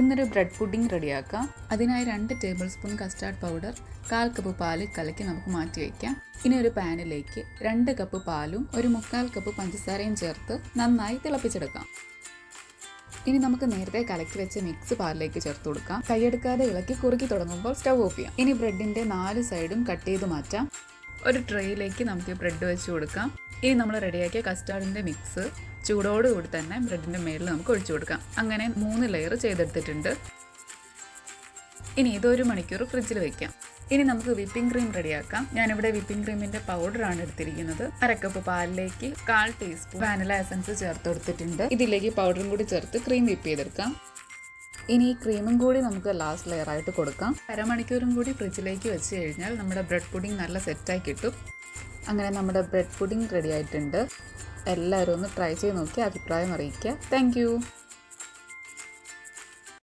ഇന്നൊരു bread pudding റെഡിയാക്കാം. അതിനായി 2 table spoon custard powder, 1/4 cup പാല് കലക്കി നമുക്ക് മാറ്റി വയ്ക്കാം. ഇനി ഒരു പാനിലേക്ക് 2 കപ്പ് പാലും 1/4 കപ്പ് പഞ്ചസാരയും ചേർത്ത് നന്നായി തിളപ്പിച്ചെടുക്കാം. ഇനി നമുക്ക് നേരത്തെ കലക്കി വെച്ച മിക്സ് പാലിലേക്ക് ചേർത്ത് കൊടുക്കാം. കൈയെടുക്കാതെ ഇളക്കി കുറുക്കി തുടങ്ങുമ്പോൾ സ്റ്റൗ ഓഫ് ചെയ്യാം. ഇനി ബ്രെഡിൻ്റെ 4 സൈഡും കട്ട് ചെയ്ത് മാറ്റാം. ഒരു ട്രേയിലേക്ക് നമുക്ക് ബ്രെഡ് വെച്ച് കൊടുക്കാം. ഇനി നമ്മൾ റെഡിയാക്കിയ കസ്റ്റാർഡിൻ്റെ മിക്സ് ചൂടോടുകൂടി തന്നെ ബ്രെഡിൻ്റെ മേളിൽ നമുക്ക് ഒഴിച്ചു കൊടുക്കാം. അങ്ങനെ 3 ലെയർ ചെയ്തെടുത്തിട്ടുണ്ട്. ഇനി ഇത് 1 മണിക്കൂർ ഫ്രിഡ്ജിൽ വെക്കാം. ഇനി നമുക്ക് വിപ്പിംഗ് ക്രീം റെഡിയാക്കാം. ഞാനിവിടെ വിപ്പിംഗ് ക്രീമിൻ്റെ പൗഡറാണ് എടുത്തിരിക്കുന്നത്. 1/2 കപ്പ് പാലിലേക്ക് 1/4 ടീസ്പൂൺ വാനില എസൻസ് ചേർത്ത് കൊടുത്തിട്ടുണ്ട്. ഇതിലേക്ക് പൗഡറും കൂടി ചേർത്ത് ക്രീം വിപ്പ് ചെയ്തെടുക്കാം. ഇനി ഈ ക്രീമും കൂടി നമുക്ക് ലാസ്റ്റ് ലെയർ ആയിട്ട് കൊടുക്കാം. അരമണിക്കൂറും കൂടി ഫ്രിഡ്ജിലേക്ക് വെച്ച് കഴിഞ്ഞാൽ നമ്മുടെ ബ്രെഡ് പുഡിംഗ് നല്ല സെറ്റായി കിട്ടും. അങ്ങനെ നമ്മുടെ ബ്രെഡ് പുഡിംഗ് റെഡി ആയിട്ടുണ്ട്. എല്ലാവരും ഒന്ന് ട്രൈ ചെയ്ത് നോക്കി അഭിപ്രായം അറിയിക്കുക. താങ്ക്